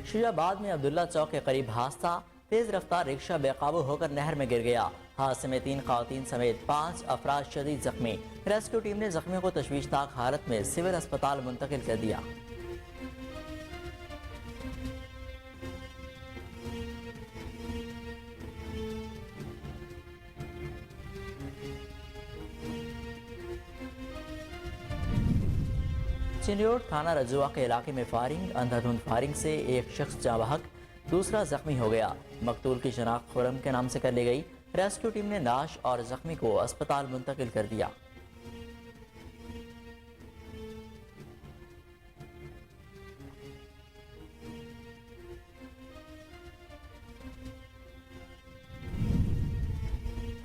شجاباد میں عبداللہ چوک کے قریب حادثہ، تیز رفتار رکشہ بے قابو ہو کر نہر میں گر گیا۔ حادثے میں 3 خواتین سمیت 5 افراد شدید زخمی۔ ریسکیو ٹیم نے زخمیوں کو تشویشناک حالت میں سول اسپتال منتقل کر دیا۔ چنیوٹ تھانہ رجوع کے علاقے میں فائرنگ، اندھادھند فائرنگ سے ایک شخص جاں بحق، دوسرا زخمی ہو گیا۔ مقتول کی شناخت خرم کے نام سے کر لی گئی۔ ریسکیو ٹیم نے لاش اور زخمی کو اسپتال منتقل کر دیا۔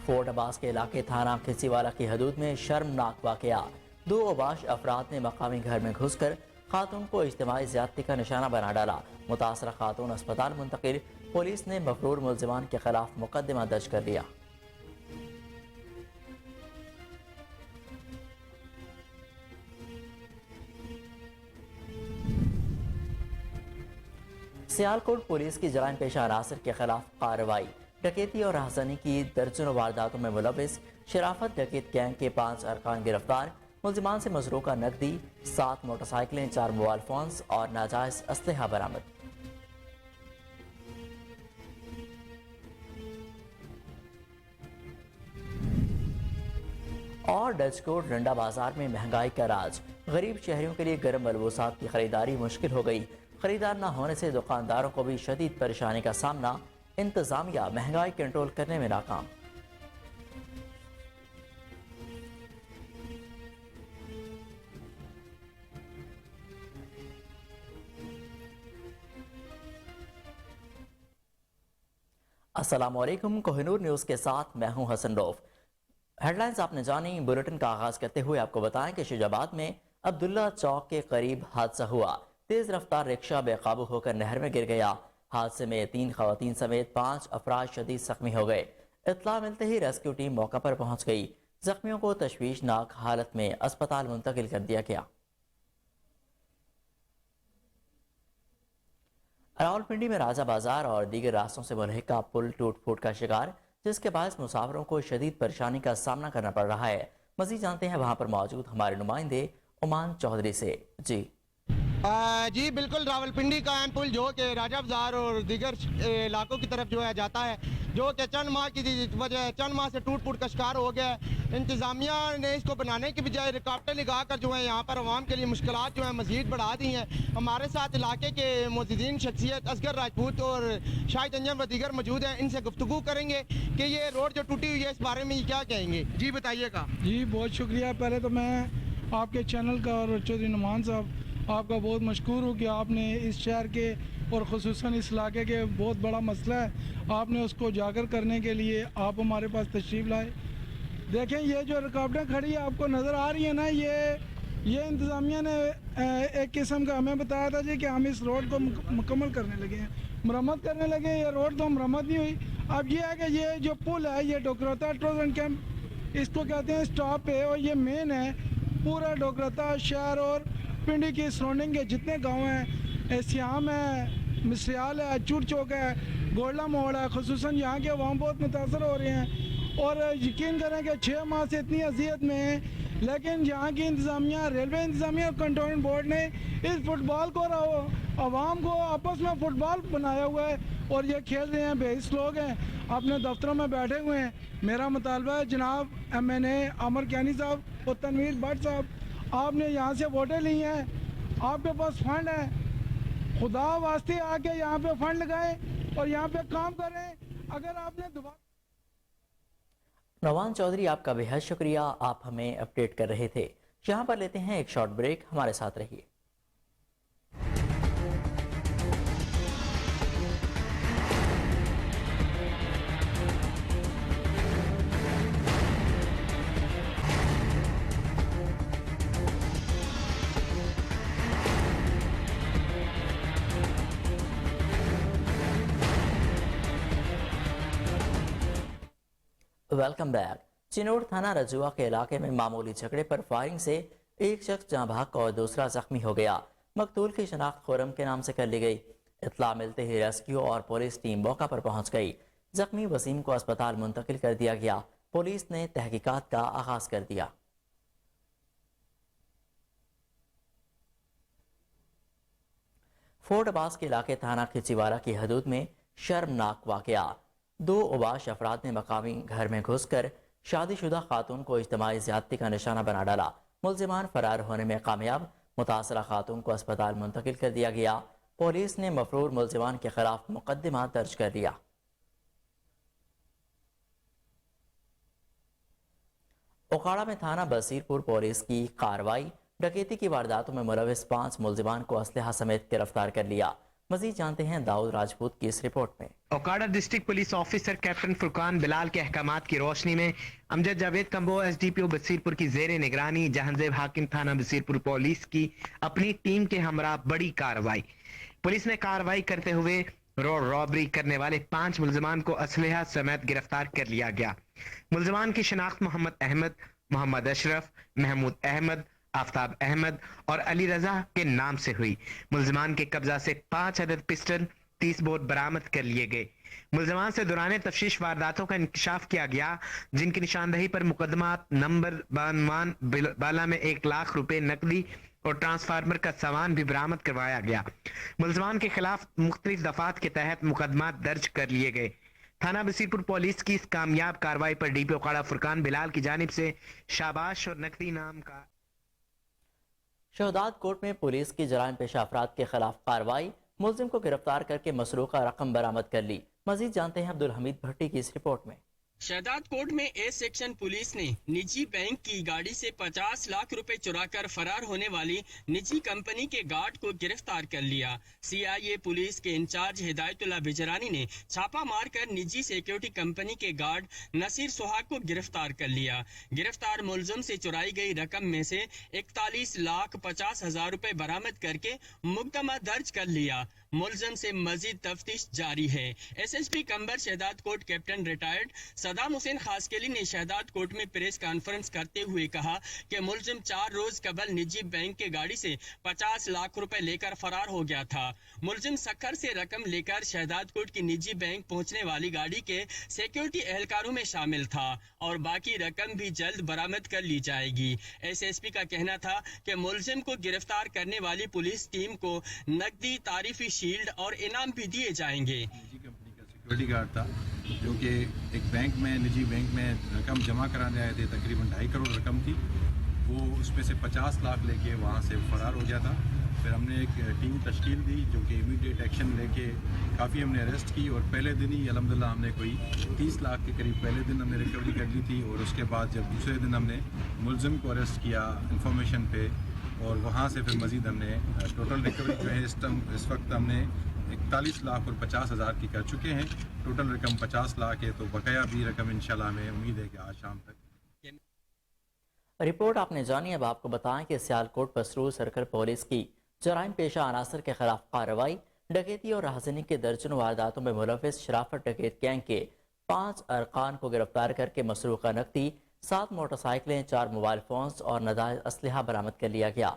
فورٹ عباس کے علاقے تھانہ کھسی والا کی حدود میں شرمناک واقعہ۔ 2 اوباش افراد نے مقامی گھر میں گھس کر خاتون کو اجتماعی زیادتی کا نشانہ بنا ڈالا۔ متاثرہ خاتون اسپتال منتقل۔ پولیس نے مفرور ملزمان کے خلاف مقدمہ درج کر لیا۔ سیالکوٹ پولیس کی جرائم پیشہ عناصر کے خلاف کارروائی۔ ڈکیتی اور رہزنی کی درجنوں وارداتوں میں ملوث شرافت ڈکیت گینگ کے 5 ارکان گرفتار۔ ملزمان سے مسروقہ نقدی، 7 موٹر سائیکلیں، 4 موبائل فونز اور ناجائز اسلحہ برآمد۔ اور ڈچ کوٹ رنڈا بازار میں مہنگائی کا راج۔ غریب شہریوں کے لیے گرم ملبوسات کی خریداری مشکل ہو گئی۔ خریدار نہ ہونے سے دکانداروں کو بھی شدید پریشانی کا سامنا۔ انتظامیہ مہنگائی کنٹرول کرنے میں ناکام۔ السلام علیکم، کوہ نور نیوز کے ساتھ میں ہوں حسن روف۔ ہیڈ لائنز آپ نے جانی۔ بلیٹن کا آغاز کرتے ہوئے آپ کو بتائیں کہ شجاباد میں عبداللہ چوک کے قریب حادثہ ہوا۔ تیز رفتار رکشہ بے قابو ہو کر نہر میں گر گیا۔ حادثے میں 3 خواتین سمیت 5 افراد شدید زخمی ہو گئے۔ اطلاع ملتے ہی ریسکیو ٹیم موقع پر پہنچ گئی۔ زخمیوں کو تشویشناک حالت میں اسپتال منتقل کر دیا گیا۔ راولپنڈی میں راجہ بازار اور دیگر راستوں سے ملحقہ پل ٹوٹ پھوٹ کا شکار، جس کے باعث مسافروں کو شدید پریشانی کا سامنا کرنا پڑ رہا ہے۔ مزید جانتے ہیں وہاں پر موجود ہمارے نمائندے عمان چودھری سے۔ جی بالکل، راولپنڈی کا اہم پل جو کہ راجہ بازار اور دیگر علاقوں کی طرف جو ہے جاتا ہے، جو کہ چند ماہ سے ٹوٹ پھوٹ کا شکار ہو گیا ہے۔ انتظامیہ نے اس کو بنانے کی بجائے رکاوٹیں لگا کر جو ہے یہاں پر عوام کے لیے مشکلات جو ہیں مزید بڑھا دی ہیں۔ ہمارے ساتھ علاقے کے معززین شخصیت اصغر راجپوت اور شاہد انجم و دیگر موجود ہیں، ان سے گفتگو کریں گے کہ یہ روڈ جو ٹوٹی ہوئی ہے اس بارے میں یہ کیا کہیں گے۔ جی بتائیے گا۔ جی بہت شکریہ۔ پہلے تو میں آپ کے چینل کا اور چودھری نعمان صاحب آپ کا بہت مشکور ہوں کہ آپ نے اس شہر کے اور خصوصاً اس علاقے کے بہت بڑا مسئلہ ہے، آپ نے اس کو اجاگر کرنے کے لیے آپ ہمارے پاس تشریف لائے۔ دیکھیں یہ جو رکاوٹیں کھڑی آپ کو نظر آ رہی ہیں نا، یہ انتظامیہ نے ایک قسم کا ہمیں بتایا تھا جی کہ ہم اس روڈ کو مکمل کرنے لگے ہیں، مرمت کرنے لگے ہیں۔ یہ روڈ تو مرمت نہیں ہوئی۔ اب یہ ہے کہ یہ جو پل ہے یہ ڈوکراتا ٹروزن کیمپ اس کو کہتے ہیں اسٹاپ پہ، اور یہ مین ہے پورا ڈوکراتا شہر اور پنڈی کی سراؤنڈنگ کے جتنے گاؤں ہیں، سیام ہے، مسریال ہے، چور چوک ہے، گولڈا موڑ ہے، خصوصاً یہاں کے عوام بہت متاثر ہو رہے ہیں اور یقین کریں کہ 6 ماہ سے اتنی اذیت میں ہیں، لیکن یہاں کی انتظامیہ، ریلوے انتظامیہ اور کنٹونمنٹ بورڈ نے اس فٹ بال کو عوام کو آپس میں فٹ بال بنایا ہوا ہے اور یہ کھیل رہے ہیں۔ بے حس لوگ ہیں، اپنے دفتروں میں بیٹھے ہوئے ہیں۔ میرا مطالبہ ہے جناب MNA عامر کیانی صاحب اور تنویر بٹ صاحب، آپ نے یہاں سے ووٹیں لی ہیں، آپ کے پاس فنڈ ہے، خدا واسطے آ کے یہاں پہ فنڈ لگائیں اور یہاں پہ کام کریں۔ اگر آپ نے دوبارہ نعمان چودھری آپ کا بے حد شکریہ، آپ ہمیں اپڈیٹ کر رہے تھے۔ یہاں پر لیتے ہیں ایک شارٹ بریک، ہمارے ساتھ رہیے۔ Welcome back. چنوٹ تھانہ رجوع کے علاقے میں معمولی جھگڑے پر فائرنگ سے ایک شخص جاں بحق اور دوسرا زخمی ہو گیا۔ مقتول کی شناخت خرم کے نام سے کر لی گئی۔ इत्तला मिलते ही रेस्क्यू और पुलिस टीम मौका पर पहुंच गई। जख्मी वसीम को अस्पताल मुंतकिल कर दिया गया। पुलिस ने तहकीकात का आगाज कर दिया। फोर्ट अब्बास के इलाके थाना खिचीवाला की हदूद में शर्मनाक वाकया। 2 उबाश अफराद ने मकामी घर में घुसकर शादीशुदा खातून को इज्तिमाई ज्यादती का निशाना बना डाला। मुल्जिमान फरार होने में कामयाब। मुतासरा खातून को अस्पताल मुंतकिल कर दिया गया। पुलिस ने मफरूर मुल्जिमान के खिलाफ मुकदमा दर्ज कर लिया। ओकाड़ा में थाना बसीरपुर पुलिस की कार्रवाई। डकैती की वारदातों में मुलविस 5 मुल्जिमान को असलहा समेत गिरफ्तार कर लिया। मजीद जानते हैं दाऊद राजपूत की इस रिपोर्ट में। Okara district police officer captain Furqan Bilal के अहकामात की रोशनी में अमजद जावेद कम्बो एसडीपीओ बसीरपुर की जेर निगरानी जहांजेब हाकिम थाना बसीरपुर पुलिस की अपनी टीम के हमरा बड़ी कार्रवाई। पुलिस ने कार्रवाई करते हुए रोड रॉबरी करने वाले 5 मुल्जिमान को असलहा समेत गिरफ्तार कर लिया गया। मुल्जिमान की शिनाख्त मोहम्मद अहमद, मोहम्मद अशरफ, महमूद अहमद, आफ्ताब अहमद और अली रजा के नाम से हुई। मुल्जिमान के कब्जा से 5 अदद पिस्टल, 30 बोर बरामद कर लिए गए। मुल्जिमान से दौरान तफ्तीश वारदातों का इंकशाफ किया गया, जिनकी निशानदही पर मुकदमा नंबर 52 बाला में 1 लाख रुपए नकदी और ट्रांसफार्मर का सामान भी बरामद करवाया गया। मुल्जिमान के खिलाफ मुख्तलिफ दफात के तहत मुकदमा दर्ज कर लिए गए। थाना बसीरपुर पुलिस की इस कामयाब कार्रवाई पर डीपी ओकाड़ा फुरकान बिलाल की जानिब से शाबाश और नकदी नाम का। शहदाद कोर्ट में पुलिस की जराइम पेशा अफराद के खिलाफ कार्रवाई। मुल्जिम को गिरफ्तार करके मसरूका रकम बरामद कर ली। मजीद जानते हैं अब्दुल हमीद भट्टी की इस रिपोर्ट में। शहदाद कोर्ट में ए सेक्शन पुलिस ने निजी बैंक की गाड़ी से 50 लाख रुपए चुराकर फरार होने वाली निजी कंपनी के गार्ड को गिरफ्तार कर लिया। सीआईए पुलिस के इंचार्ज हिदायतुल्लाह बिजरानी ने छापा मारकर निजी सिक्योरिटी कंपनी के गार्ड नसीर सुहाग को गिरफ्तार कर लिया। गिरफ्तार मुलजिम से चुराई गई रकम में से 41,50,000 रुपए बरामद करके मुकदमा दर्ज कर लिया। मुलजिम से मजीद तफ्तीश जारी है। SSP Qambar Shahdadkot captain retired Saddam Hussain Khaskheli ने शहदाद कोर्ट में प्रेस कॉन्फ्रेंस करते हुए कहा कि मुलजिम 4 रोज कबल निजी बैंक के गाड़ी से 50 लाख रुपए लेकर फरार हो गया था। मुलजिम सखर से रकम लेकर शहदाद कोर्ट की निजी बैंक पहुंचने वाली गाड़ी के सिक्योरिटी एहलकारों में शामिल था और बाकी रकम भी जल्द बरामद कर ली जाएगी। एसएसपी का कहना था कि मुलजिम को गिरफ्तार करने वाली पुलिस टीम को नकदी, तारीफी शील्ड और इनाम भी दिए जाएंगे। निजी कंपनी का सिक्योरिटी गार्ड था जो कि एक बैंक में, निजी बैंक में रकम जमा कराने आए थे। तकरीबन 2.5 करोड़ रकम थी। वो उसमें से 50 लाख लेके वहाँ से फरार हो गया था। फिर हमने एक टीम तश्कील दी जो कि इमीडिएट एक्शन लेके काफ़ी हमने अरेस्ट की और पहले दिन ही अल्हम्दुलिल्लाह हमने कोई 30 लाख के करीब पहले दिन हमने रिकवरी कर ली थी। और उसके बाद जब दूसरे दिन हमने मुलजिम को अरेस्ट किया इन्फॉर्मेशन पे और वहाँ से फिर मज़ीद हमने टोटल रिकवरी जो है इस वक्त हमने 41 लाख और 50,000 की कर चुके हैं। टोटल रकम 50 लाख है, तो बकाया भी रकम इंशाल्लाह हमें उम्मीद है कि आज शाम तक। रिपोर्ट आपने जानी। अब आपको बताएं कि सियालकोट पसरूर सर्कल पुलिस की जराइम पेशा अनासर के खिलाफ कार्रवाई। डकैती और राहजनी के दर्जनों वारदातों में मुलविस शराफत डकैत गैंग के 5 अरकान को गिरफ्तार करके मसरूका नकदी, 7 मोटरसाइकिलें, 4 मोबाइल फोन्स और नाजायज असलहा बरामद कर लिया गया।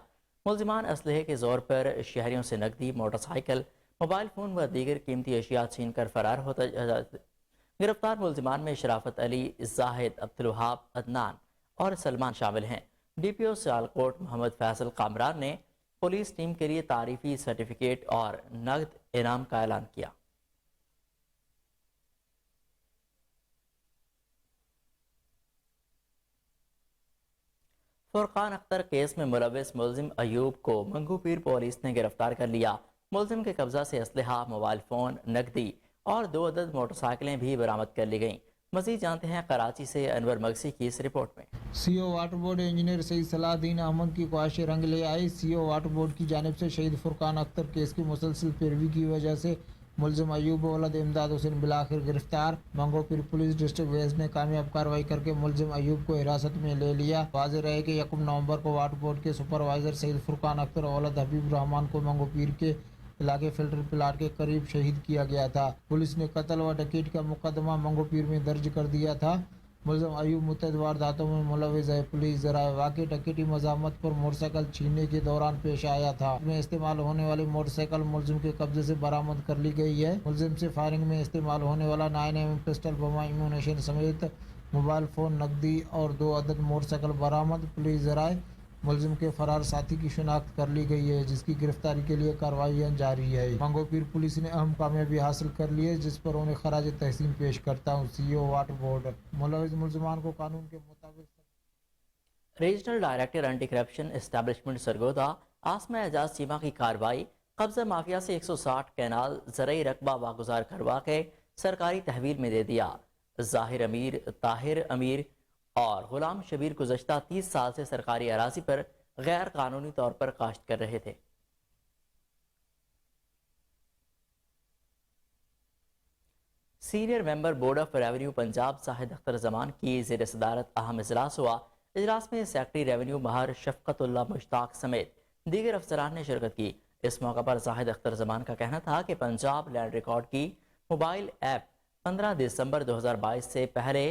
मुल्जिमान असलहे के जोर पर शहरियों से नकदी, मोटरसाइकिल, मोबाइल फ़ोन व दीगर कीमती अशिया छीन कर फरार होता। गिरफ्तार मुल्जिमान में शराफत अली, जाहिद, अब्दुल वहाब, अदनान और सलमान शामिल हैं। डीपीओ सियालकोट मोहम्मद फैसल कामरान ने पुलिस टीम के लिए तारीफी सर्टिफिकेट और नकद इनाम का ऐलान किया। फुरकान अख्तर केस में मुलविस मुल्जिम अयूब को मंगूपीर पुलिस ने गिरफ्तार कर लिया। मुल्जिम के कब्जा से असलहा, मोबाइल फ़ोन, नकदी और 2 अदद मोटरसाइकिलें भी बरामद कर ली गईं। मज़ीद जानते हैं कराची से अनवर मगसी की इस रिपोर्ट में। CO water board engineer Saeed Salahuddin Ahmed की ख्वाहिश रंग ले आई। सीओ वाटर बोर्ड की जानिब से शहीद फुरकान अख्तर केस की मुसलसल पैरवी की वजह से मुल्जिम अयूब वलद इमदाद हुसैन बिलाखिर गिरफ्तार। मंगोपीर पुलिस डिस्ट्रिक्ट वेज ने कामयाब कार्रवाई करके मुल्जिम अयूब को हिरासत में ले लिया। वाज़ेह रहे कि 1 नवंबर को वाटर बोर्ड के सुपरवाइजर सईद फुरकान अख्तर वलद हबीब रहमान को मंगोपीर के इलाके फिल्टर प्लांट के करीब शहीद किया गया था। पुलिस ने कत्ल व डकैती का मुकदमा मंगोपीर में दर्ज कर दिया था। मुलजम अयूब मुतअद्दिद वारदातों में मुलविस है। पुलिस ज़राए वाक़ई टिकटी मज़ामत पर मोटरसाइकिल छीनने के दौरान पेश आया था। इसमें इस्तेमाल होने वाली मोटरसाइकिल मुलजिम के कब्जे से बरामद कर ली गई है। मुलजिम से फायरिंग में इस्तेमाल होने वाला 9mm पिस्टल, बम, एम्यूनेशन समेत मोबाइल फ़ोन, नकदी और 2 अदद मोटरसाइकिल बरामद। पुलिस ज़राए मुलजिम के फरार साथी की शिनाख्त कर ली गई है, जिसकी गिरफ्तारी के लिए कार्रवाइयाँ जारी है। मंगोपीर पुलिस ने अहम कामयाबी हासिल कर ली है, जिस पर उन्हें खराज तहसीन पेश करता हूँ। CEO वाटर बोर्ड मुलविस मुलजमान को कानून के मुताबिक regional director anti corruption establishment Sargodha Asma Ejaz Cheema की कार्रवाई कब्जा माफिया से 160 कैनाल ज़रई रकबा वागुजार करवा के सरकारी तहवील में दे दिया। ज़ाहिर अमीर, ताहिर अमीर और गुलाम शबीर गुज़श्ता 30 साल से सरकारी अराजी पर गैर कानूनी तौर पर काश्त कर रहे थे। Senior member board of revenue Punjab Shahid Akhtar Zaman की ज़ेर सदारत अहम इजलास हुआ। इजलास में सेक्रेटरी रेवेन्यू महर शफकतुल्लाह मुश्ताक समेत दीगर अफसरान ने शिरकत की। इस मौका पर शाहिद अख्तर जमान का कहना था कि पंजाब लैंड रिकॉर्ड की मोबाइल ऐप 15 दिसंबर 2022 से पहले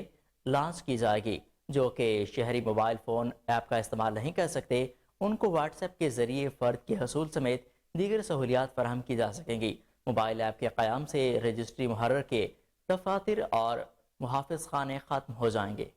लॉन्च की जाएगी। जो कि शहरी मोबाइल फ़ोन ऐप का इस्तेमाल नहीं कर सकते, उनको व्हाट्सएप के ज़रिए फ़र्द के हसूल समेत दीगर सहूलियात फराहम की जा सकेंगी। मोबाइल ऐप के क़याम से रजिस्ट्री मुहर्रर के दफातर और मुहाफ़िज़ खाने ख़त्म हो जाएंगे।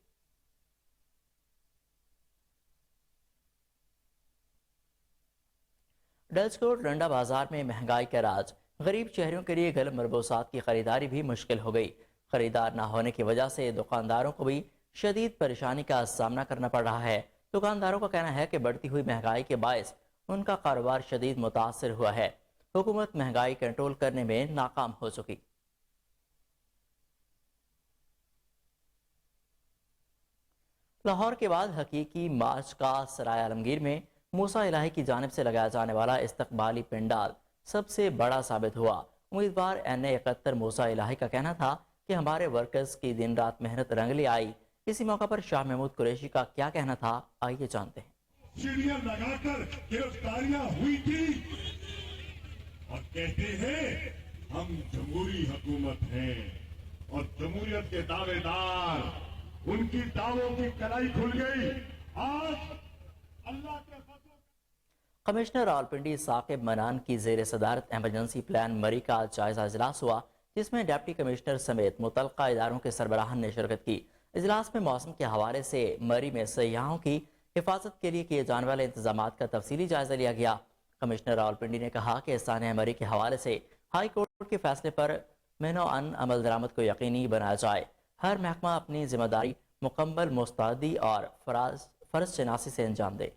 डचकोट रंडा बाजार में महंगाई का राज, गरीब शहरियों के लिए गल मरबूसात की खरीदारी भी मुश्किल हो गई। खरीदार न होने की वजह से दुकानदारों को भी शदीद परेशानी का सामना करना पड़ रहा है। दुकानदारों का कहना है कि बढ़ती हुई महंगाई के बायस उनका कारोबार शदीद मुतासर हुआ है। हुकूमत महंगाई कंट्रोल करने में नाकाम हो चुकी। लाहौर के बाद हकीकी मार्च का सराय आलमगीर में मूसा इलाही की जानिब से लगाया जाने वाला इस्तकबाली पंडाल सबसे बड़ा साबित हुआ। उम्मीदवार NA71 मूसा इलाही का कहना था कि हमारे वर्कर्स की दिन रात मेहनत रंग ले आई। इसी मौका पर शाह महमूद कुरैशी का क्या कहना था, आइए जानते हैं। सीढ़ियां लगाकर गिरफ्तारियां हुई थी और कहते हैं हम जमहूरी हुकूमत हैं और जमहूरियत के दावेदार, उनकी दावों की कलाई खुल गई। आज अल्लाह के कमिश्नर रावलपिंडी साकिब मनान की ज़ेर सदारत एमरजेंसी प्लान मरी का जायजा इजलास हुआ, जिसमें डिप्टी कमिश्नर समेत मुतल्लिका इदारों के सरबराहान ने शिरकत की। इजलास में मौसम के हवाले से मरी में सयाहों की हिफाजत के लिए किए जाने वाले इंतजाम का तफसीली जायजा लिया गया। कमिश्नर रावलपिंडी ने कहा कि सानिया मरी के हवाले से हाई कोर्ट के फैसले पर मेनो अन अमल दरामद को यकीनी बनाया जाए। हर महकमा अपनी जिम्मेदारी मुकम्मल मुस्तैदी और फर्ज शनासी से अंजाम दे।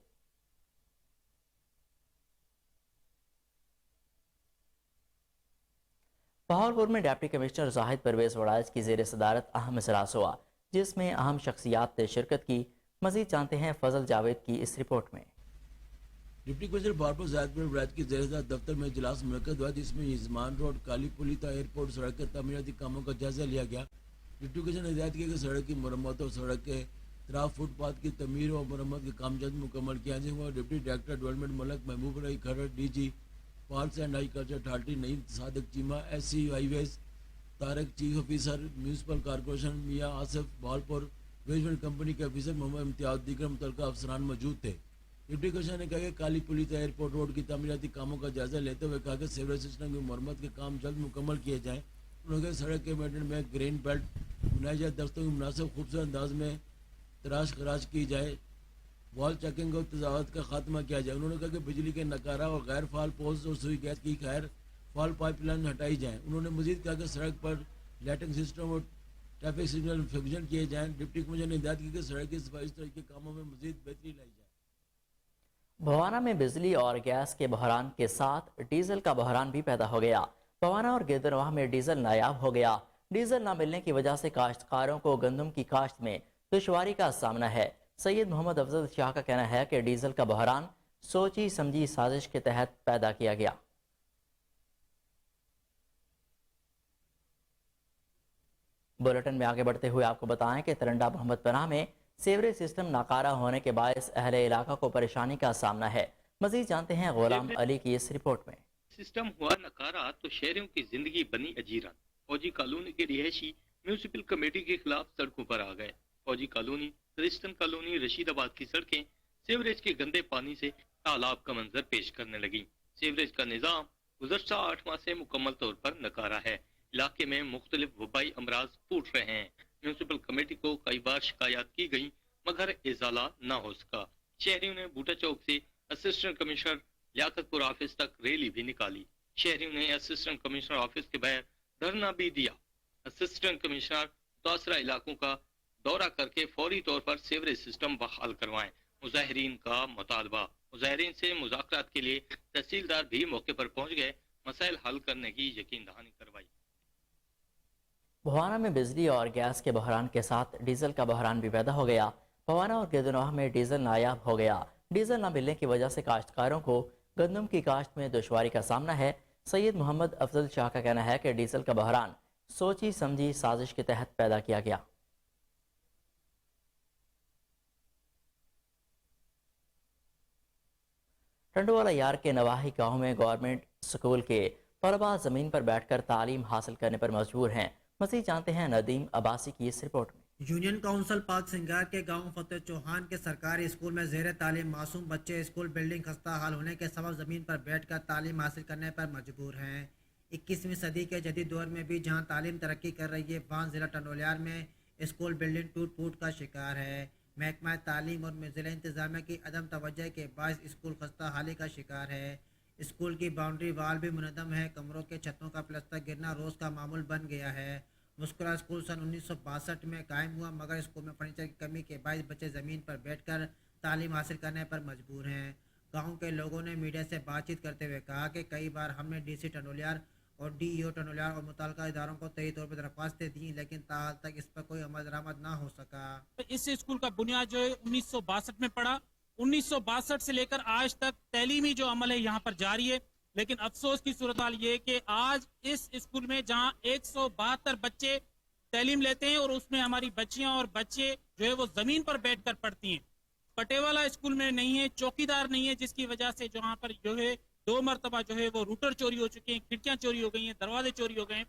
बहावलपुर में डिप्टी कमिश्नर जाहिद परवेज वड़ाइज की ज़ेर सदारत अहम इजलास हुआ, जिसमें अहम शख्सियात ने शिरकत की। मजीद जानते हैं फजल जावेद की इस रिपोर्ट में। डिप्टी कमिश्नर बहावलपुर जाहिद परवेज वड़ाइज की ज़ेर सदारत दफ्तर में इजलास मुनक्कद हुआ, जिसमें यजमान रोड, काली पुली ता एयरपोर्ट सड़क के तमीराती कामों का जायजा लिया गया। डिप्टी कमिश्नर ने हिदायत की कि सड़क की मरम्मत और सड़क के तरफ फुटपाथ की तमीर और मरम्मत के काम जल्द मुकम्मल किया जाएगा। Deputy director development Malik Mahboob रही खरड़, DG parks and agriculture authority Naeem Sadiq Cheema, SC highways Tariq, chief officer municipal corporation Mian Asif Bahawalpur, management company के ऑफिसर मोहम्मद इम्तियाज, दीगर मुतल्लिका अफसरान मौजूद थे। डिप्टी कमिश्नर ने कहा कि काली पुली से एयरपोर्ट रोड की तमीराती कामों का जायजा लेते हुए कहा कि सीवरेज सिस्टम की मरम्मत के काम जल्द मुकम्मल किए जाएँ। उन्होंने सड़क के मेंटेन में ग्रेन बेल्ट बनाई जाए, दस्तों की मुनासिब खूबसूरत अंदाज में तराश खराश की जाए, वॉल चेकिंग और तजावत का खात्मा किया जाए। उन्होंने कहा कि बिजली के नकारा और गैर फाल पोल्स और सुई गैस की खैर फाल पाइपलाइन हटाई जाए। उन्होंने मजीद कहा कि सड़क पर लाइटिंग सिस्टम और ट्रैफिक सिग्नल फिक्शन किए जाएँ। डिप्टी कमिश्नर ने हिदायत की कि सड़क की सफाई इस तरह के कामों में मजीद बेहतरी लाई जाए। भवाना में बिजली और गैस के बहरान के साथ डीजल का बहरान भी पैदा हो गया। भवाना और गिरदनवाह में डीजल नायाब हो गया। डीजल न मिलने की वजह से काश्तकारों को गंदम की काश्त में दुश्वारी का सामना है। सैयद मोहम्मद अफजल शाह का कहना है कि डीजल का बहरान सोची समझी साजिश के तहत पैदा किया गया। बुलेटिन में आगे बढ़ते हुए आपको बताएं कि तरंडा मोहम्मद पनाह में सेवरेज सिस्टम नाकारा होने के बायस अहले इलाका को परेशानी का सामना है। मजीद जानते हैं गुलाम अली की इस रिपोर्ट में। सिस्टम हुआ नकारा तो शहरियों की जिंदगी बनी अजीरन। फौजी कॉलोनी के रिहायशी म्यूनिसिपल कमेटी के खिलाफ सड़कों पर आ गए फौजी कॉलोनी, क्रिस्टन कॉलोनी, रशीदाबाद की सड़कें सीवरेज के गंदे पानी से तालाब का मंजर पेश करने लगी। सीवरेज का निजाम गुज़श्ता 8 माह से मुकम्मल तौर पर नकारा है। इलाके में मुख्तलिफ वबाई अमराज फूट रहे हैं। म्यूनिसिपल कमेटी को कई बार शिकायत की गई मगर इजाला न हो सका। शहरियों ने बूटा चौक से असिस्टेंट कमिश्नर लियाकतपुर ऑफिस तक रैली भी निकाली। शहरियों ने असिस्टेंट कमिश्नर ऑफिस के बाहर धरना भी दिया। असिस्टेंट कमिश्नर मुतासरा इलाकों का दौरा करके फौरी तौर पर सीवरेज सिस्टम बहाल करवाएं। मुजाहिरीन का मुतालबा। मुजाहिरीन से मुज़ाकरात के लिए तहसीलदार भी मौके पर पहुंच गए, मसाइल हल करने की यकीन दहानी करवाई। भवाना में बिजली और गैस के बहरान के साथ डीजल का बहरान भी पैदा हो गया। भवाना और गिरदनवाह में डीजल नायाब हो गया। डीजल न मिलने की वजह से काश्तकारों को गंदम की काश्त में दुश्वारी का सामना है। सैयद मोहम्मद अफजल शाह का कहना है कि डीजल का बहरान सोची समझी साजिश के तहत पैदा किया गया। टंडोवाला यार के नवाही गांव में गवर्नमेंट स्कूल के तलबा जमीन पर बैठकर तालीम हासिल करने पर मजबूर हैं। मज़ीद जानते हैं नदीम अब्बासी की इस रिपोर्ट में। यूनियन काउंसिल पाक सिंगार के गांव फतेह चौहान के सरकारी स्कूल में ज़ेर तालीम मासूम बच्चे स्कूल बिल्डिंग खस्ता हाल होने के सबब ज़मीन पर बैठकर तालीम हासिल करने पर मजबूर हैं। 21वीं सदी के जदीद दौर में भी जहां तालीम तरक्की कर रही है, वहां ज़िला टंडोलियार में स्कूल बिल्डिंग टूट फूट का शिकार है। महकमा तालीम और ज़िला इंतज़ामिया की अदम तवज्जो के बायस स्कूल खस्ता हाली का शिकार है। स्कूल की बाउंड्री वाल भी मुनद्दम है। कमरों के छतों का प्लास्टर गिरना रोज़ का मामूल बन गया है। मुस्कुरा स्कूल सन 1962 में कायम हुआ मगर स्कूल में फर्नीचर की कमी के बायस बच्चे ज़मीन पर बैठकर तालीम हासिल करने पर मजबूर हैं। गाँव के लोगों ने मीडिया से बातचीत करते हुए कहा कि कई बार हमने DC टंडोलियार और DEO टंडोलियार और मुतल्लिका इदारों को तय तौर पर दरख्वास्तें दी, लेकिन ताहाल तक इस पर कोई अमल दरामद ना हो सका। इस स्कूल का बुनियाद जो है 1962 में पड़ा। 1962 से लेकर आज तक तैलीमी जो अमल है यहाँ पर जारी है, लेकिन अफसोस की सूरत हाल ये कि आज इस स्कूल में जहाँ 172 बच्चे तैलीम लेते हैं और उसमें हमारी बच्चियां और बच्चे जो है वो जमीन पर बैठकर पढ़ती हैं। पटेवाला स्कूल में नहीं है, चौकीदार नहीं है, जिसकी वजह से जहाँ पर जो है 2 मरतबा जो है वो रूटर चोरी हो चुके हैं, खिड़कियां चोरी हो गई हैं, दरवाजे चोरी हो गए हैं।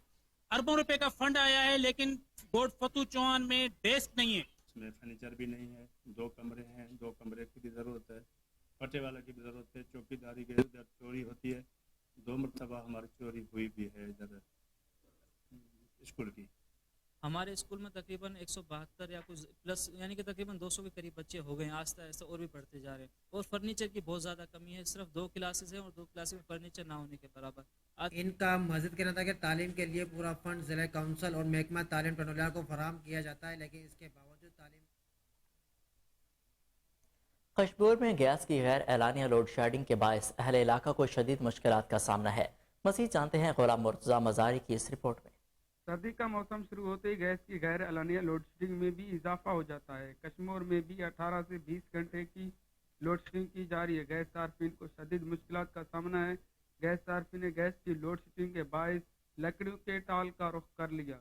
अरबों रुपए का फंड आया है लेकिन बोर्ड फतू चौहान में डेस्क नहीं है। इसमें फर्नीचर भी नहीं है। 2 कमरे हैं, 2 कमरे की भी ज़रूरत है। पटेवाला की भी ज़रूरत है। चौकीदारी के इधर चोरी होती है। 2 मरतबा हमारी चोरी हुई भी है इधर स्कूल की। हमारे स्कूल में तकरीबन 172 या कुछ प्लस यानी कि तकरीबन 200 के करीब बच्चे हो गए हैं। आस्ता आस्ता और भी बढ़ते जा रहे हैं और फर्नीचर की बहुत ज़्यादा कमी है। सिर्फ 2 क्लासेस हैं और 2 क्लासेस में फर्नीचर ना होने के बराबर। इनका मज़ीद कहना था कि तालीम के लिए पूरा फंड ज़िला काउंसिल और महकमा तालीम टंडोलियार को फराहम किया जाता है, लेकिन इसके बावजूद तालीम। कशबोर में गैस की गैर एलानिया लोड शेडिंग के बायस अहले इलाका को शदीद मुश्किलात का सामना है। मज़ीद जानते हैं गुलाम मुर्तज़ा मज़ारी की इस रिपोर्ट में। सर्दी का मौसम शुरू होते ही गैस की गैर एलानिया लोड शेडिंग में भी इजाफा हो जाता है। कश्मीर में भी 18 से 20 घंटे की लोड शेडिंग की जा रही है। गैस सार्फिन को शदीद मुश्किलात का सामना है। गैस सार्फिन ने गैस की लोड शेडिंग के बायस लकड़ियों के टाल का रुख कर लिया।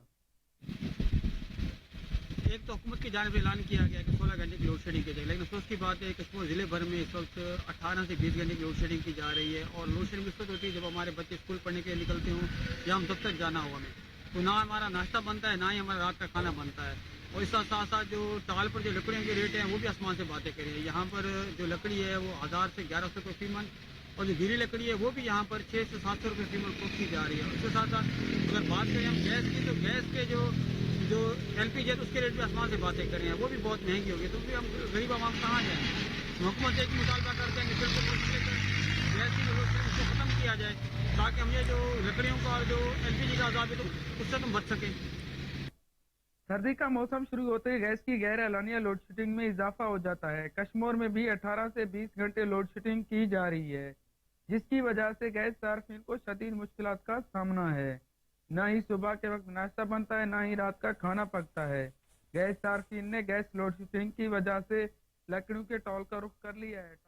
एक तो हुकूमत की जानिब ऐलान किया गया कि 16 घंटे की लोड शेडिंग की जाएगी, लेकिन अफसोस की बात है कि कश्मीर ज़िले भर में इस वक्त 18 से 20 घंटे की लोड शेडिंग की जा रही है। और लोड शेडिंग इस वक्त होती है जब हमारे बच्चे स्कूल पढ़ने के लिए निकलते हों या हम दफ्तर जाना हो हमें, तो ना हमारा नाश्ता बनता है ना ही हमारा रात का खाना बनता है। और इसके साथ साथ जो टाल पर जो लकड़ियों के रेट हैं वो भी आसमान से बातें करें। यहाँ पर जो लकड़ी है वो 1000 से 1100 रुपये फीमन और जो गीली लकड़ी है वो भी यहाँ पर 600 से 700 रुपये फीमन फरोख्त की जा रही है। उसके साथ साथ अगर बात करें हम गैस की, तो गैस के जो LPG है तो उसके रेट भी आसमान से बातें कर रहे हैं, वो भी बहुत महंगी होगी। तो फिर हम गरीब आवाम कहाँ जाएँ? हुकूमत एक मुतालबा करते हैं कि बिल्कुल गैस की जरूरत उसको ख़त्म किया जाए ताकि हम ये जो लकड़ियों का जो LPG का अज़ाब है तो उससे हम बच सकें। सर्दी का मौसम शुरू होते ही गैस की गैर एलानिया लोड शेडिंग में इजाफा हो जाता है। कश्मीर में भी 18 से 20 घंटे लोड शेडिंग की जा रही है, जिसकी वजह से गैस सार्फिन को शदीद मुश्किलात का सामना है। न ही सुबह के वक्त नाश्ता बनता है, न ही रात का खाना पकता है। गैस सार्फिन ने गैस लोड शेडिंग की वजह से लकड़ियों के टॉल का रुख कर लिया है।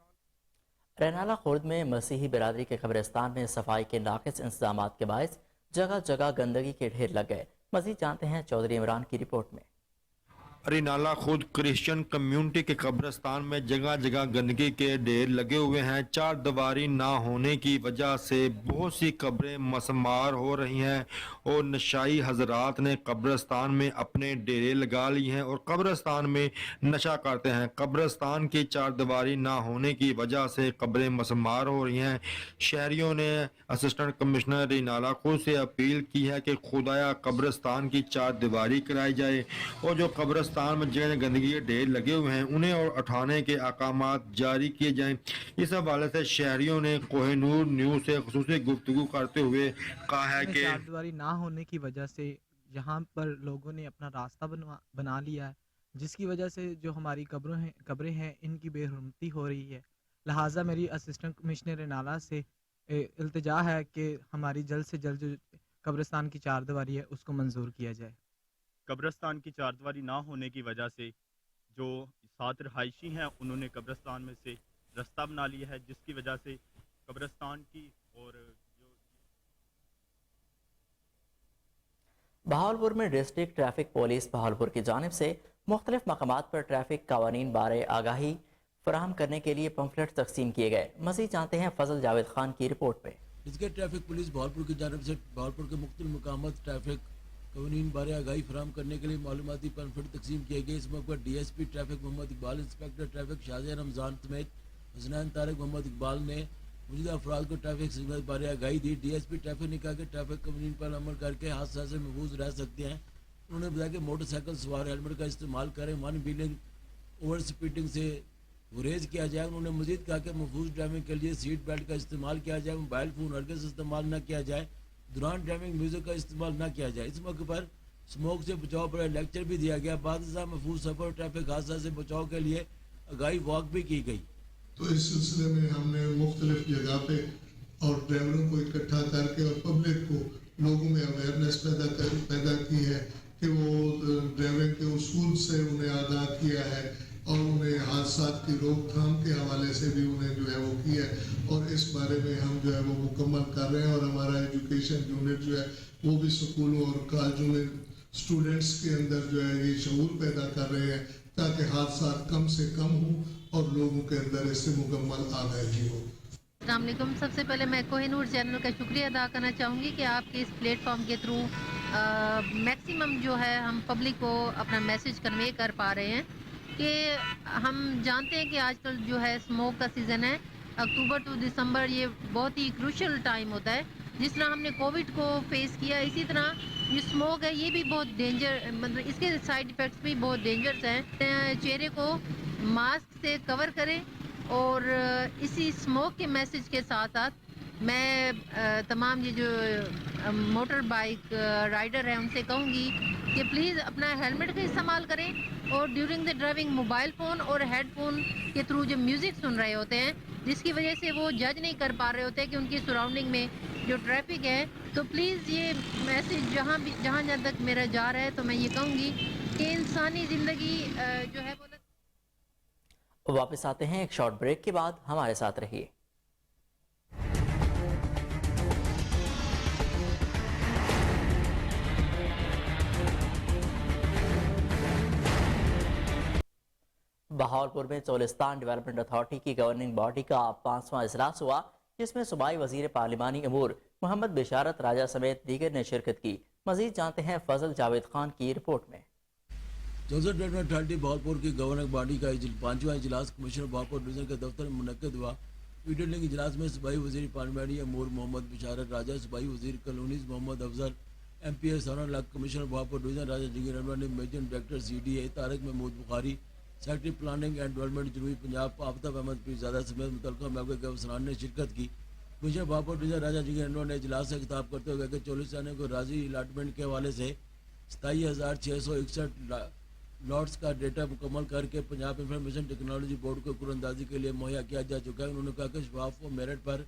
रैनाला खुर्द में मसीही बिरादरी के कब्रिस्तान में सफाई के नाक़िस इंतजाम के बायस जगह जगह गंदगी के ढेर लग गए। मज़ीद जानते हैं चौधरी इमरान की रिपोर्ट में। رینالہ خود کرسچن کمیونٹی کے قبرستان میں جگہ جگہ گندگی کے ڈھیر لگے ہوئے ہیں. چار دیواری نہ ہونے کی وجہ سے بہت سی قبریں مسمار ہو رہی ہیں اور نشائی حضرات نے قبرستان میں اپنے ڈیرے لگا لی ہیں اور قبرستان میں نشہ کرتے ہیں. قبرستان کی چار دیواری نہ ہونے کی وجہ سے قبریں مسمار ہو رہی ہیں. شہریوں نے اسسٹنٹ کمشنر رینالہ خود سے اپیل کی ہے کہ خدایا قبرستان کی چار دیواری کرائی جائے اور جو قبرستان میں جگہ گندگی کے ڈھیر لگے ہوئے ہیں انہیں اور اٹھانے کے احکامات جاری کیے جائیں. اس حوالے سے شہریوں نے کوہ نور نیوز سے خصوصی گفتگو کرتے ہوئے کہا ہے کہ چاردیواری نہ ہونے کی وجہ سے یہاں پر لوگوں نے اپنا راستہ بنا لیا ہے، جس کی وجہ سے جو ہماری قبریں ہیں ان کی بے حرمتی ہو رہی ہے. لہٰذا میری اسسٹنٹ کمشنر رینالہ سے التجا ہے کہ ہماری جلد سے جلد جو قبرستان کی چار دیواری ہے اس کو منظور کیا جائے. قبرستان کی چار دیواری نہ ہونے کی وجہ سے جو 7 رہائشی ہیں انہوں نے قبرستان میں سے رستہ بنا لیا ہے، جس کی وجہ سے قبرستان کی اور بہاولپور میں ڈسٹرکٹ ٹریفک پولیس بہاولپور کی جانب سے مختلف مقامات پر ٹریفک قوانین بارے آگاہی فراہم کرنے کے لیے پمفلٹ تقسیم کیے گئے. مزید جانتے ہیں فضل جاوید خان کی رپورٹ پہ. ڈسٹرکٹ ٹریفک پولیس بہاولپور کی جانب سے بہاولپور کے مختلف مقامات ٹریفک قوانین بارے آگاہی فراہم کرنے کے لیے معلوماتی پمفلٹ تقسیم کیے گئے. اس موقع پر ڈی ایس پی ٹریفک محمد اقبال، انسپکٹر ٹریفک شازیہ رمضان سمیت حسنین طارق محمد اقبال نے موجودہ افراد کو ٹریفک سگنل بارے آگاہی دی. ڈی ایس پی ٹریفک نے کہا کہ ٹریفک قوانین پر عمل کر کے حادثات سے محفوظ رہ سکتے ہیں. انہوں نے بتایا کہ موٹر سائیکل سوار ہیلمٹ کا استعمال کریں، ون ویلنگ اوور اسپیڈنگ سے گریز کیا جائے. انہوں نے مزید کہا کہ محفوظ ڈرائیونگ کے لیے سیٹ بیلٹ کا استعمال کیا جائے، موبائل فون ہرگز استعمال نہ کیا جائے، دوران ڈرائیونگ میوزک کا استعمال نہ کیا جائے. اس موقع پر اسموک سے بچاؤ پر لیکچر بھی دیا گیا. بعد ازاں محفوظ سفر اور ٹریفک حادثہ سے بچاؤ کے لیے آگاہی واک بھی کی گئی. تو اس سلسلے میں ہم نے مختلف جگہ پہ اور ڈرائیوروں کو اکٹھا کر کے اور پبلک کو لوگوں میں اویئرنیس پیدا کی ہے کہ وہ ڈرائیونگ کے اصول سے انہیں آگاہ کیا ہے اور انہیں حادثات کی روک تھام کے حوالے سے بھی انہیں جو ہے وہ کیا ہے. اور اس بارے میں ہم جو ہے وہ مکمل کر رہے ہیں اور ہمارا ایجوکیشن یونٹ جو ہے وہ بھی سکولوں اور کالجوں میں اسٹوڈنٹس کے اندر جو ہے یہ شعور پیدا کر رہے ہیں تاکہ حادثات کم سے کم ہوں اور لوگوں کے اندر اس سے مکمل آگاہی ہو. السلام علیکم. سب سے پہلے میں کوہ نور چینل کا شکریہ ادا کرنا چاہوں گی کہ آپ کے اس پلیٹ فارم کے تھرو میکسیمم جو ہے ہم پبلک کو اپنا میسیج کنوے کر پا رہے ہیں کہ ہم جانتے ہیں کہ آج کل جو ہے اسموک کا سیزن ہے. اکتوبر ٹو دسمبر یہ بہت ہی کروشل ٹائم ہوتا ہے. جس طرح ہم نے کووڈ کو فیس کیا اسی طرح یہ اسموک ہے یہ بھی بہت ڈینجر، مطلب اس کے سائیڈ ایفیکٹس بھی بہت ڈینجرس ہیں. چہرے کو ماسک سے کور کریں اور اسی اسموک کے میسیج کے ساتھ ساتھ میں تمام یہ جو موٹر بائک رائڈر ہیں ان سے کہوں گی کہ پلیز اپنا ہیلمٹ کا استعمال کریں اور during the driving mobile phone اور ہیڈ فون کے تھرو جو میوزک سن رہے ہوتے ہیں جس کی وجہ سے وہ جج نہیں کر پا رہے ہوتے کہ ان کی سراؤنڈنگ میں جو ٹریفک ہے. تو پلیز یہ میسیج جہاں تک میرا جا رہا ہے تو میں یہ کہوں گی کہ انسانی زندگی جو ہے وہ واپس آتے ہیں ایک شارٹ بریک کے بعد، ہمارے ساتھ رہیے. بہاولپور میں چولستان ڈیولپمنٹ اتھارٹی کی گورننگ باڈی کا 5واں اجلاس ہوا جس میں صوبائی وزیر پارلیمانی امور محمد بشارت راجہ سمیت دیگر نے شرکت کی. مزید جانتے ہیں فضل جاوید خان کی رپورٹ میں. چولستان ڈیولپمنٹ اتھارٹی بہاولپور کی گورننگ باڈی کا 5واں اجلاس کمشنر بہاولپور ڈویژن کے دفتر میں منعقد ہوا. ویڈیو لنک اجلاس میں صوبائی وزیر پارلیمانی امور محمد بشارت راجہ، صوبائی وزیر colonies Muhammad Afzal, M P S سونر لاکھ، commissioner Bahawalpur division Raja Jahangir Anwar, major director C D A Tariq Mahmood Bukhari, secretary planning and development جنوبی پنجاب آفتاب احمد پیرزادہ سمیت متعلقہ محکمے کے افسران نے شرکت کی. کمشنر بہاولپور ڈویژن راجہ جنگیر انور نے اجلاس سے خطاب کرتے ہوئے کہا کہ چولستانیوں کو راضی الاٹمنٹ کے حوالے سے 27,661 لاٹس کا ڈیٹا مکمل کر کے پنجاب انفارمیشن ٹیکنالوجی بورڈ کو قرعہ اندازی کے لیے مہیا کیا جا چکا ہے. انہوں نے کہا کہ شفاف و میرٹ پر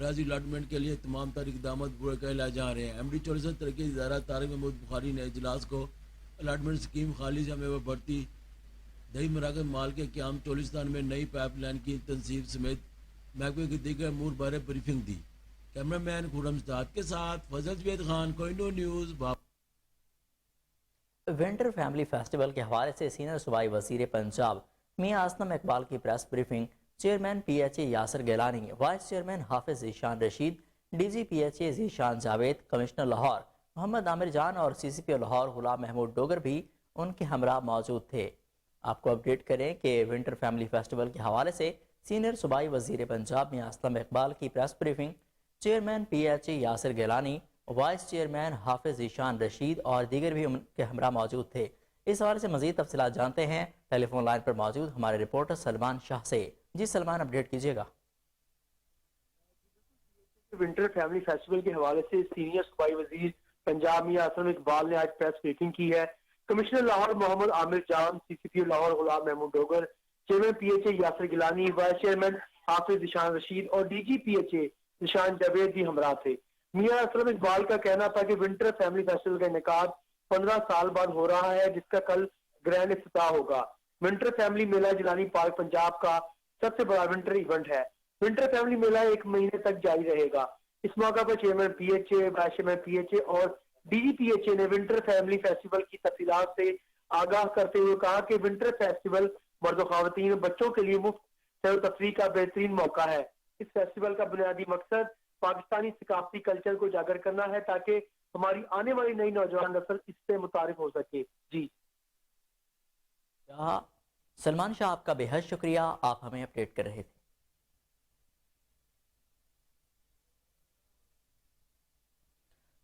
راضی الاٹمنٹ کے لیے تمام تر اقدامات پورے کر لائے جا رہے ہیں. ایم ڈی چولستان ترقی ادارہ طارق محمود بخاری نے اجلاس کو الاٹمنٹ اسکیم خالص ہمیں و بڑھتی دہی مراکز مال کے قیام، چولستان میں نئی پائپ لائن کی تنصیب سمیت محکمے کی دیگر امور بارے بریفنگ دی. کیمرہ مین خورم استاد کے ساتھ فضل Javed Khan, Koh Noor news. Winter family festival के हवाले से सीनियर सूबाई वजीर पंजाब मियां असलम इकबाल की press briefing, chairman PHA Yasir Gilani, vice chairman Hafiz Zeeshan Rasheed, DG PHA Zeeshan Javed, commissioner Lahore Mohammad Amir Jan और CCPO लाहौर गुलाम महमूद डोगर भी उनके हमरा मौजूद थे। आपको अपडेट करें कि विंटर फैमिली फेस्टिवल के हवाले से सीनियर सूबाई वजीर पंजाब मियां असलम इकबाल की press briefing, chairman PHA Yasir Gilani, vice chairman Hafiz Zeeshan Rasheed और दीगर भी उनके हमरा मौजूद थे। इस हवाले से मजीद तफसीलात जानते हैं टेलीफोन लाइन पर मौजूद हमारे रिपोर्टर सलमान शाह से। जी सलमान, अपडेट कीजिएगा। विंटर फैमिली फेस्टिवल के हवाले से सीनियर सूबाई वजीर पंजाब मियां असलम इकबाल ने आज प्रेस ब्रीफिंग की है। Commissioner Lahore Mohammad Amir Jan, CCPO Lahore Ghulam Mahmood Dogar, chairman PHA Yasir Gilani, vice chairman Hafiz Zeeshan Rasheed और DG PHA ज़ीशान जावेद भी हमरा थे। मियां असलम इकबाल का कहना था कि विंटर फैमिली फेस्टिवल का इनेकाद 15 साल बाद हो रहा है, जिसका कल ग्रैंड इफ्तिताह होगा। विंटर फैमिली मेला जिलानी पार्क पंजाब का सबसे बड़ा विंटर इवेंट है। विंटर फैमिली मेला 1 महीने तक जारी रहेगा। इस मौका पर chairman PHA, vice chairman PHA और DG PHA ने विंटर फैमिली फेस्टिवल की तफसीलात से आगाह करते हुए कहा कि विंटर फेस्टिवल मर्द और ख़वातीन और बच्चों के लिए मुफ्त सैर व तफरीह का बेहतरीन मौका है। इस फेस्टिवल का बुनियादी मकसद पाकिस्तानी सकाफती कल्चर को उजागर करना है ताकि हमारी आने वाली नई नौजवान नस्ल इससे मुतारिफ हो सके। जी सलमान शाह, आपका बेहद शुक्रिया, आप हमें अपडेट कर रहे थे।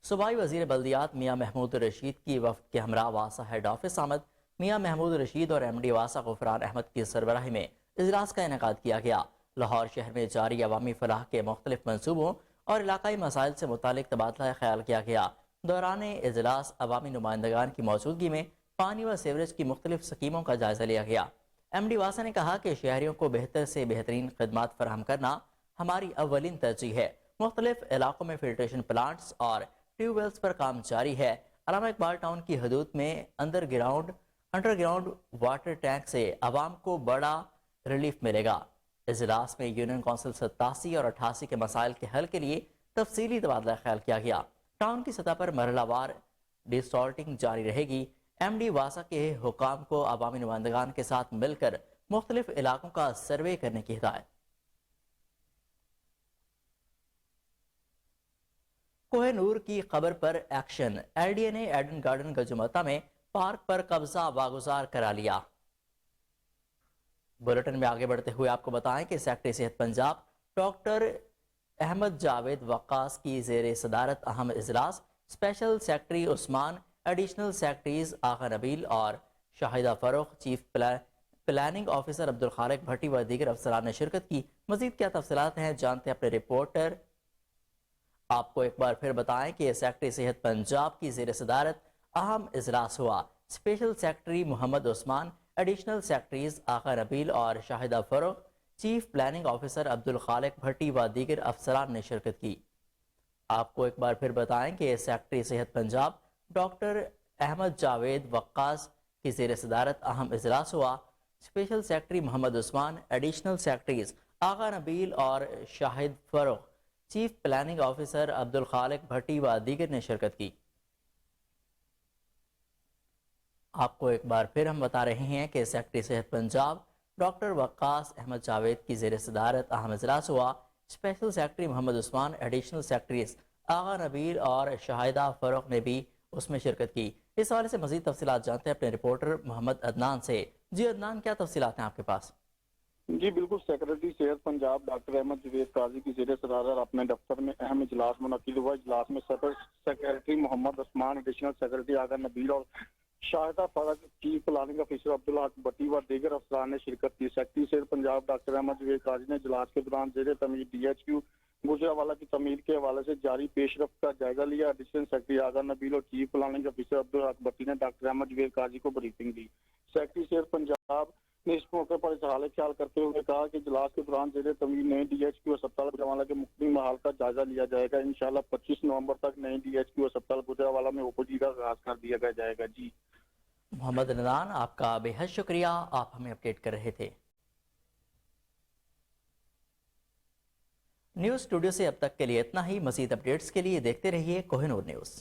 सूबाई वजीर बल्दियात मियां महमूद रशीद की वफ्द के हमरा वासा हेड ऑफिस आमद। मियां महमूद रशीद और MD वासा गुफरान अहमद की सरबराही में इजलास का इनेकाद किया गया। लाहौर शहर में जारी अवामी फलाह के मुख्तलिफ मनसूबों और इलाकाई मसाइल से मुतालिक तबादला ख्याल किया गया। दौरान इजलास अवामी नुमाइंदगान की मौजूदगी में पानी व सीवरेज की मुख्तलिफ स्कीमों का जायजा लिया गया। MD वासा ने कहा कि शहरियों को बेहतर से बेहतरीन खदमात फराहम करना हमारी अव्वलीन तरजीह है। मुख्तलिफ इलाकों में फिल्ट्रेशन प्लांट्स और ट्यूबवेल्स पर काम जारी है। अलामा इकबाल टाउन की हदूद में अंडरग्राउंड वाटर टैंक से आवाम को बड़ा रिलीफ मिलेगा। इजलास में यूनियन काउंसिल 87 और 88 के मसाइल के हल के लिए तफसीली तबादला ख्याल किया गया। टाउन की सतह पर मरहलावार डिसॉल्टिंग जारी रहेगी। MD वासा के हुकाम को अवामी नुमाइंदगान के साथ मिलकर मुख्तलिफ इलाकों का सर्वे करने की हिदायत। कोहिनूर की खबर पर एक्शन, LDA ने एडन गार्डन गजुमता में पार्क पर कब्जा वागुजार करा लिया। बुलेटिन में आगे बढ़ते हुए आपको बताएं कि सेक्रेटरी सेहत पंजाब डॉक्टर अहमद जावेद वक्कास की जेर सदारत अहम इजलास special secretary Usman, additional secretaries Agha Nabeel और Shahida Farrukh, chief planning officer Abdul Khaliq Bhatti व दीगर अफसरान ने शिरकत की। मजीद क्या तफसीलात हैं जानते हैं अपने रिपोर्टर। आपको एक बार फिर बताएं कि सेक्रेटरी सेहत पंजाब की जेर सदारत अहम इजलास हुआ। Special secretary Mohammad Usman, additional secretaries Agha Nabeel और Shahida Farrukh, chief planning officer Abdul Khaliq Bhatti व दीगर अफसरान ने शिरकत की। आपको एक बार फिर बताएं कि सेक्रेटरी सेहत पंजाब डॉक्टर अहमद जावेद वक्कास की जेर सदारत अहम इजलास हुआ। Special secretary Mohammad Usman, additional secretaries Agha Nabeel और Shahid Farrukh, chief planning officer Abdul Khaliq Bhatti व दीगर ने शिरकत की। आपको एक बार फिर हम बता रहे हैं कि सेक्रेटरी सेहत पंजाब डॉक्टर वक्कास अहमद जावेद की जेर सदारत अहम इजलास हुआ। Special secretary Mohammad Usman, additional secretaries Agha Nabeel और शाहिदा फरोख ने भी उसमें शिरकत की। इस हवाले से मजीद तफसीलात जानते हैं अपने रिपोर्टर मोहम्मद अदनान से। जी अदनान, क्या तफसीलात हैं आपके पास? जी बिल्कुल, सेक्रेटरी सेहत पंजाब डॉक्टर अहमद जावेद काजी की जेर सदारत अपने दफ्तर में अहम इजलास मुनक्किद हुआ। इजलास में secretary Mohammad Usman, additional secretary Agha Nabeel और Shahida Farrukh, chief planning officer Abdul Khaliq Bhatti व दीगर अफसरान ने शिरकत की। सेक्रेटरी सेहत पंजाब डॉक्टर अहमद जावेद काजी ने इजलास के दौरान जेर तमीर DHQ गुजरावाला की तमीर के हवाले से जारी पेशरफ का जायजा लिया। एडिशनल सेक्रेटरी आगा नबील और chief planning officer Abdul Khaliq भट्टी ने डॉक्टर अहमद जावेद काजी को ब्रीफिंग दी। सेक्रेटरी सेहत पंजाब ने इस मौके पर इजहार ख्याल करते हुए कहा कि इजलास के दौरान जेर तमीर नए DHQ अस्पताल गुजरावाला के मुख्तलिफ महाल का जायजा लिया जाएगा। इंशाल्लाह 25 नवंबर तक नए DHQ अस्पताल गुजरावाला में OPD का आगाज कर दिया जाएगा। जी मोहम्मद नदान, आपका बेहद शुक्रिया, आप हमें अपडेट कर रहे थे। न्यूज़ स्टूडियो से अब तक के लिए इतना ही। मज़ीद अपडेट्स के लिए देखते रहिए कोहिनूर न्यूज़।